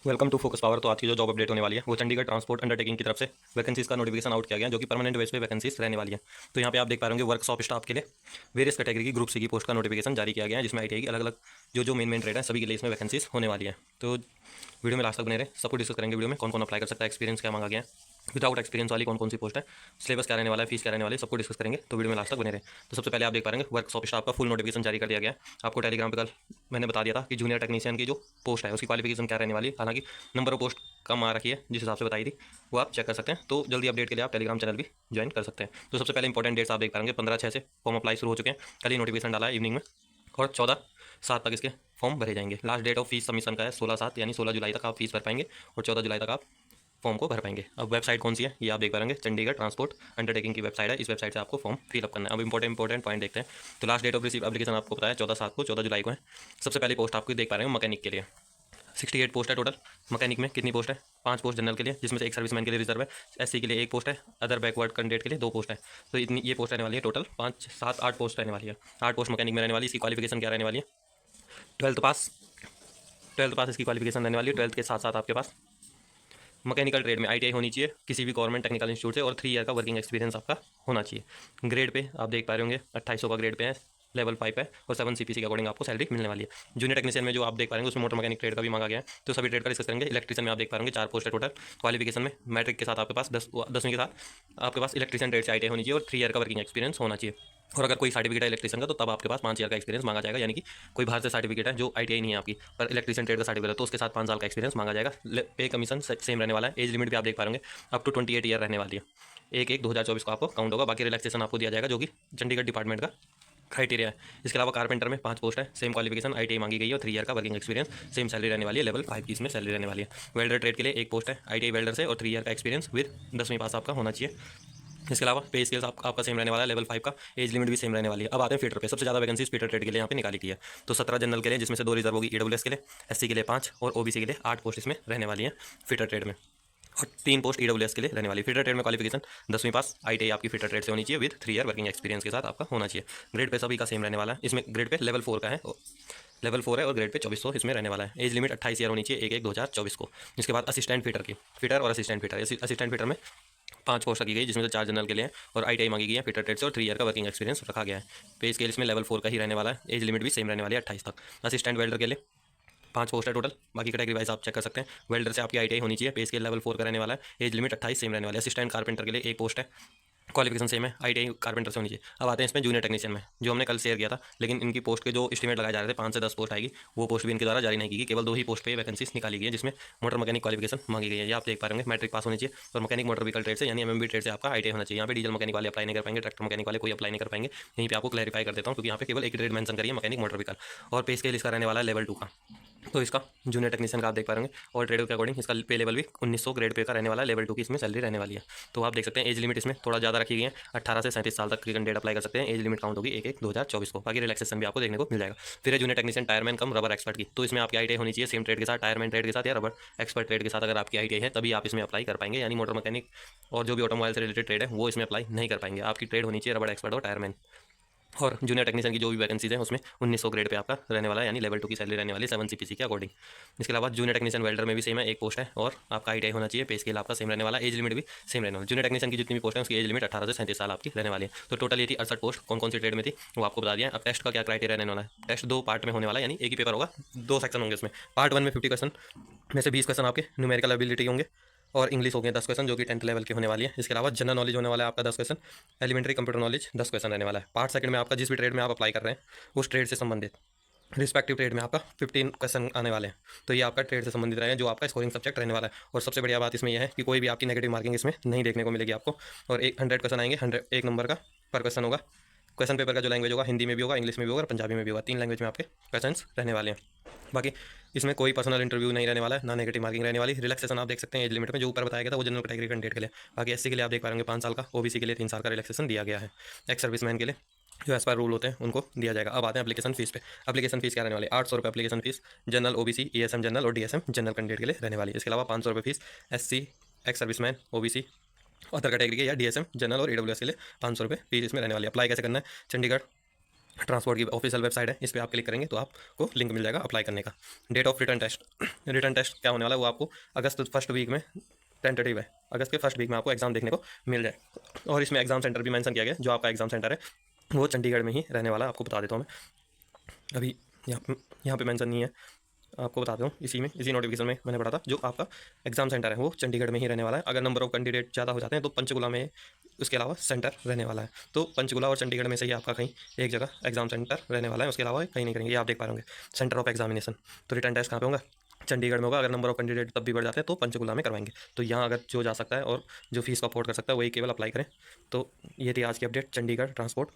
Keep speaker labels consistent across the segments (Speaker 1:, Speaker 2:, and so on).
Speaker 1: Welcome to focus power. तो आज की जो जॉब अपडेट होने वाली है वो चंडीगढ़ ट्रांसपोर्ट अंडरटेकिंग की तरफ से वैकेंसीज का नोटिफिकेशन आउट किया गया है, जो कि परमानेंट बेस पे वैकेंसीज रहने वाली है। तो यहाँ पे आप देख पा रहे होंगे वर्कशॉप स्टाफ के लिए वेरियस कैटेगरी की ग्रुप सी की पोस्ट का नोटिफिकेशन जारी किया गया है, जिसमें आईटीआई की अलग अलग जो मेन ट्रेड है सभी के लिए इसमें वैकेंसीज होने वाली है। तो वीडियो में लास्ट तक बने रहे, सबको डिस्कस करेंगे वीडियो में कौन कौन अप्लाई कर सकता है, एक्सपीरियंस क्या मांगा गया है, विदाउट एक्सपीरियंस वाली कौन कौन सी पोस्ट है, सिलेबस क्या रहने वाला है, फीस क्या रहने वाली है, सबको डिस्कस करेंगे। तो वीडियो में लास्ट तक बने रहे। तो सबसे पहले आप देख पाएंगे वर्कशॉप स्टाफ का फुल नोटिफिकेशन जारी कर दिया गया है। आपको टेलीग्राम पे कल मैंने बता दिया था कि जूनियर टेक्नीशियन की जो पोस्ट है उसकी क्वालिफिकेशन क्या रहने वाली है। हालांकि नंबर ऑफ पोस्ट कम आ रखी है जिस हिसाब से बताई थी, वो आप चेक कर सकते हैं। तो जल्दी अपडेट के लिए आप टेलीग्राम चैनल भी ज्वाइन कर सकते हैं। तो सबसे पहले इंपॉर्टेंट डेट्स आप देख पाएंगे 15/6 से फॉर्म अप्लाई शुरू हो चुके हैं। कल ही नोटिफिकेशन डाला है इवनिंग में, और 14/7 तक इसके फॉर्म भरे जाएंगे। Last date of fees submission का है 16/7, यानी 16 जुलाई तक आप फीस भर पाएंगे और 14 जुलाई तक आप फॉर्म को भर पाएंगे। अब वेबसाइट कौन सी है ये आप देख पाएंगे, चंडीगढ़ ट्रांसपोर्ट अंडरटेकिंग की वेबसाइट है। इस वेबसाइट से आपको फॉर्म फिलअप करना है। अब इंपॉर्टेंट पॉइंट देखते हैं। तो last date of receive application आपको पता है 14/7 को, 14 जुलाई को है। सबसे पहली पोस्ट आपको देख पा रहे हैं मैकेनिक के लिए 68 पोस्ट है टोटल। मैकेनिक में कितनी पोस्ट है? 5 पोस्ट जनरल के लिए, जिसमें से एक सर्विसमैन के लिए रिजर्व है। एससी के लिए 1 पोस्ट है, अदर बैकवर्ड कैंडिडेट के लिए 2 पोस्ट है। तो इतनी ये पोस्ट रहने वाली है टोटल 5 7 8 पोस्ट रहने वाली है। 8 पोस्ट मैकेनिक में रहने वाली है। इसकी क्वालिफिकेशन क्या रहने वाली है? 12th पास इसकी क्वालिफिकेशन रहने वाली है। 12th के साथ साथ आपके पास मैकेनिकल ट्रेड में आईटीआई होनी चाहिए किसी भी गवर्नमेंट टेक्निकल इंस्टीट्यूट से, और 3 ईयर का वर्किंग एक्सपीरियंस आपका होना चाहिए। ग्रेड पे आप देख पा रहे होंगे 2800 का ग्रेड पे है, लेवल 5 है, और 7 सीपीसी के अकॉर्डिंग आपको सैलरी मिलने वाली है। जूनियर टेक्नीशियन में जो आप देख पा रहे हैं उसमें मोटर मैकेनिक ट्रेड का भी मांगा गया है। तो सभी ट्रेड का डिस्कस करेंगे। इलेक्ट्रीशियन में आप देख पा रहे होंगे 4 पोस्ट है टोटल। क्वालिफिकेशन में मैट्रिक के साथ आपके पास 10वीं के साथ आपके पास इलेक्ट्रीशियन ट्रेड से आईटीआई होनी चाहिए और 3 ईयर का वर्किंग एक्सपीरियंस होना चाहिए। और अगर कोई सर्टिफिकेट है इलेक्ट्रीशियन का तो तब आपके पास 5 ईयर का एक्सपीरियंस मांगा जाएगा। यानी कि कोई बाहर से सर्टिफिकेट है जो आईटीआई नहीं है आपकी, पर इलेक्ट्रीशियन ट्रेड का सर्टिफिकेट है, तो उसके साथ 5 साल का एक्सपीरियंस मांगा जाएगा। पे कमीशन सेम रहने वाला है। एज लिमिट भी आप देख पा रहे होंगे अप टू 28 ईयर रहने वाली है। 1/1/2024 को आपको काउंट होगा। बाकी रिलैक्सेशन आपको दिया जाएगा, जो कि चंडीगढ़ डिपार्टमेंट का क्राइटेरिया है। इसके अलावा कारपेंटर में 5 पोस्ट है, सेम क्वालिफिकेशन आईटीआई मांगी गई है और 3 ईयर का वर्किंग एक्सपीरियंस, सेम सैलरी रहने वाली है। लेवल 5 की इसमें सैलरी रहने वाली है। वेल्डर ट्रेड के लिए 1 पोस्ट है आईटीआई वेल्डर से, और 3 ईयर का एक्सपीरियंस विद 10वीं पास आपका होना चाहिए। इसके अलावा पे स्केल्स आपका सेम रहने वाला है, लेवल 5 का। एज लिमिट भी सेम रहने वाली है। अब आते हैं फीटर पे। सबसे ज़्यादा वैकेंसीज फीटर ट्रेड के लिए यहाँ पे निकाली गई है। तो 17 जनरल के लिए, जिसमें से 2 रिजर्व होगी ईडब्ल्यूएस के लिए, एससी के लिए 5 और ओबीसी के लिए 8 पोस्ट इसमें रहने वाली है फीटर ट्रेड में, और 3 पोस्ट ईडब्ल्यूएस के लिए रहने वाली। फीटर ट्रेड में क्वालिफिकेशन 10वीं पास आईटीआई आपकी फीटर ट्रेड से होनी चाहिए, विद 3 ईयर वर्किंग एक्सपीरियंस के साथ आपका होना चाहिए। ग्रेड पे सभी का सेम रहने वाला है। इसमें ग्रेड पे लेवल 4 का है, लेवल 4 है, और ग्रेड पे 2400 इसमें रहने वाला है। एज लिमिट 28 ईयर होनी चाहिए 1/1/2024 को। इसके बाद असिस्टेंट फीटर की, फीटर और असिस्टेंट फीटर। असिस्टेंट फीटर में 5 पोस्ट रखी गई, जिसमें से 4 जनरल के लिए हैं, और आईटीआई मांगी गई है फीटर ट्रेड से, और 3 ईयर का वर्किंग एक्सपीरियंस रखा गया है। पे स्केल इसमें लेवल 4 का ही रहने वाला है। एज लिमिट भी सेम रहने वाली है 28 तक। असिस्टेंट वेल्डर के लिए 5 पोस्ट है टोटल। बाकी कैटेगरी वाइज आप चेक कर सकते हैं। वेल्डर से आपकी आईटीआई होनी चाहिए। पे स्केल लेवल 4 का रहने वाला है। एज लिमिट 28 सेम रहने वाली है। असिस्टेंट कारपेंटर के लिए 1 पोस्ट है, क्वालिफिकेशन सेम है, आईटीआई कारपेंटर से होनी चाहिए। अब आते हैं इसमें जूनियर टेक्नीशियन में, जो हमने कल शेयर किया था, लेकिन इनकी पोस्ट के जो एस्टीमेट लगाए जा रहे थे 5 से 10 पोस्ट आएगी, वो पोस्ट भी इनके द्वारा जारी नहीं की गई। केवल 2 ही पोस्ट पे वैकेंसीज निकाली गई है, जिसमें मोटर मैकेनिक क्वालिफिकेशन मांगी गई है। ये आप देख पा रहे हैं, मैट्रिक पास होनी चाहिए, और मैकेनिक मोटर व्हीकल ट्रेड से यानी एमएमबी ट्रेड से आपका आईटीआई होना चाहिए। यहाँ पे डीजल मैकेनिक वाले अप्लाई नहीं कर पाएंगे, ट्रैक्टर मैकेनिक वाले कोई अप्लाई नहीं कर पाएंगे। यहीं पे आपको क्लैरिफाई कर देता हूँ, क्योंकि यहाँ पे केवल एक ट्रेड मेंशन करिए, मैकेनिक मोटर व्हीकल। और पे स्केल इसका रहने वाला है लेवल 2 का। तो इसका जूनियर टेक्नीशियन का आप देख पा रहे होंगे, और ट्रेड के अकॉर्डिंग इसका पे लेवल भी 1900 ग्रेड पे का रहने वाला है। लेवल 2 की इसमें सैलरी रहने वाली है। तो आप देख सकते हैं एज लिमिट इसमें थोड़ा ज़्यादा रखी गई है। 18 से 37 साल तक की कैंडिडेट अप्लाई कर सकते हैं। एज लिमिट काउंट होगी 1/1/2024 को। बाकी रिलैक्सेशन भी आपको देखने को मिल जाएगा। फिर है जूनियर टेक्नीशियन टायरमैन कम रबर एक्सपर्ट की। तो इसमें आपकी आईटीआई होनी चाहिए सेम ट्रेड के साथ, टायरमैन ट्रेड के साथ या रबर एक्सपर्ट ट्रेड के साथ। अगर आपकी आईटीआई है तभी आप इसमें अप्लाई कर पाएंगे, यानी मोटर मैकेनिक और जो भी ऑटोमोबाइल से रिलेटेड ट्रेड है वो इसमें अप्लाई नहीं कर पाएंगे। आपकी ट्रेड होनी चाहिए रबर एक्सपर्ट और टायरमैन। और जूनियर टेक्नीशियन की जो भी वैकेंसीज है उसमें 1900 ग्रेड पे आपका रहने वाला है, यानी लेवल 2 की सैलरी रहने वाली है 7 सीपीसी के अकॉर्डिंग। इसके अलावा जूनियर टेक्नीशियन वेल्डर में भी सेम है, 1 पोस्ट है, और आपका आईटीआई होना चाहिए। पे स्केल आपका सेम रहने वाला है। एज लिमिट भी सेम रहने वाला है। जूनियर टेक्नीशियन की जितनी भी पोस्ट है उसकी एज लिमिट 18 से 37 साल आपकी रहने वाली है। तो टोटल ये थी 68 पोस्ट। कौन कौन सी ट्रेड में थी वो आपको बता दिया। अब टेस्ट का क्या क्राइटेरिया रहने वाला है? टेस्ट 2 पार्ट में होने वाला है, यानी एक ही पेपर होगा, 2 सेक्शन होंगे इसमें। पार्ट 1 में 50 क्वेश्चन में से 20 क्वेश्चन आपके न्यूमेरिकल एबिलिटी होंगे, और इंग्लिश हो गए 10 क्वेश्चन, जो कि 10th लेवल की होने वाली है। इसके अलावा जनरल नॉलेज होने वाला है आपका 10 question. Elementary computer knowledge 10 question रहने वाला है। पार्ट सेकंड में आपका जिस भी ट्रेड में आप अप्लाई कर रहे हैं उस ट्रेड से संबंधित रिस्पेक्टिव ट्रेड में आपका 15 क्वेश्चन आने वाले हैं। तो ये आपका ट्रेड से संबंधित रहेगा, जो आपका स्कोरिंग सब्जेक्ट रहने वाला है। और सबसे बढ़िया बात इसमें यह है कि कोई भी आपकी नेगेटिव मार्किंग इसमें नहीं देखने को मिलेगी आपको। और 100 क्वेश्चन आएंगे, 100 1 नंबर का पर क्वेश्चन होगा। क्वेश्चन पेपर का जो लैंग्वेज होगा हिंदी में भी होगा, इंग्लिश में भी होगा, और पंजाबी में भी होगा। 3 लैंग्वेज में आपके क्वेश्चन रहने वाले हैं। बाकी इसमें कोई पर्सनल इंटरव्यू नहीं रहने वाला है, ना नेगेटिव मार्किंग रहने वाली। रिलैक्सेशन आप देख सकते हैं एज लिमिट में, जो ऊपर बताया गया था वो जनरल कैटेगरी कैंडिडेट के लिए। बाकी एससी के लिए आप देख पा रहे 5 साल का, ओबीसी के लिए 3 साल का रिलैक्सेशन दिया गया है। एक्स सर्विसमैन के लिए जो एस पर रूल होते हैं उनको दिया जाएगा। अब आते हैं एप्लीकेशन फीस पे। एप्लीकेशन फीस क्या रहने वाली है? 800 रुपये application fees general, OBC, ESM general और डीएसएम जनरल कैंडिडेट के लिए रहने वाली है। इसके अलावा 500 रुपये fees SC, ex serviceman, OBC, other category के या डीएसएम जनरल और ईडब्ल्यूएस के लिए 500 रुपये फीस इसमें रहने वाली है। अप्लाई कैसे करना है? चंडीगढ़ ट्रांसपोर्ट की ऑफिशियल वेबसाइट है, इस पर आप क्लिक करेंगे तो आपको लिंक मिल जाएगा अप्लाई करने का। Date of return test, return test क्या होने वाला है वो आपको अगस्त फर्स्ट वीक में, टेंटेटिव है अगस्त के फर्स्ट वीक में आपको एग्जाम देखने को मिल जाए। और इसमें एग्जाम सेंटर भी मेंशन किया गया, जो आपका एग्जाम सेंटर है वो चंडीगढ़ में ही रहने वाला है। आपको बता देता हूँ मैं, अभी यहाँ पे मेंशन नहीं है, आपको बताता हूँ, इसी नोटिफिकेशन में मैंने पढ़ा था, जो आपका एग्जाम सेंटर है वो चंडीगढ़ में ही रहने वाला है। अगर नंबर ऑफ कैंडिडेट ज़्यादा हो जाते हैं तो पंचकुला में उसके अलावा सेंटर रहने वाला है। तो पंचकुला और चंडीगढ़ में से ही आपका कहीं एक जगह एग्जाम सेंटर रहने वाला है, उसके अलावा कहीं नहीं करेंगे। ये आप देख पा रहे होंगे सेंटर ऑफ एग्जामिनेशन। तो रिटर्न टेस्ट कहाँ पे होगा, चंडीगढ़ में होगा। अगर नंबर ऑफ कैंडिडेट तब भी बढ़ जाते हैं तो पंचकुला में करवाएंगे। तो यहाँ अगर जो जा सकता है और जो फीस को अफोर्ड कर सकता है वही केवल अप्लाई करें। तो ये थी आज की अपडेट चंडीगढ़ ट्रांसपोर्ट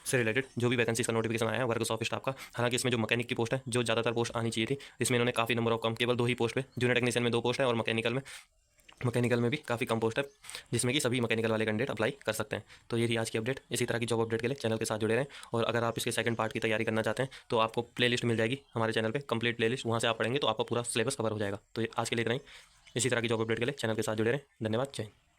Speaker 1: से रिलेटेड, जो भी वैकेंसी का नोटिफिकेशन आया है वर्कर्स ऑफ स्टाफ का। हालांकि इसमें जो मैकेनिक की पोस्ट है, जो ज़्यादातर पोस्ट आनी चाहिए थी, इसमें इन्होंने काफ़ी नंबर ऑफ कम, केवल 2 ही पोस्ट पे, जूनियर टेक्नीशियन में 2 पोस्ट है और मैकेनिकल में भी काफ़ी कम पोस्ट है, जिसमें कि सभी मैकेनिकल वाले कैंडिडेट अप्लाई कर सकते हैं। तो ये थी आज की अपडेट। इसी तरह की जॉब अपडेट के लिए चैनल के साथ जुड़े रहें। और अगर आप इसके सेकंड पार्ट की तैयारी करना चाहते हैं तो आपको प्लेलिस्ट मिल जाएगी हमारे चैनल पे, कंप्लीट प्लेलिस्ट, वहाँ से आप पढ़ेंगे तो आपका पूरा सिलेबस कवर हो जाएगा। तो आज के लिए इतना ही। इसी तरह की जॉब अपडेट के लिए चैनल के साथ जुड़े रहें। धन्यवाद, जय हिंद।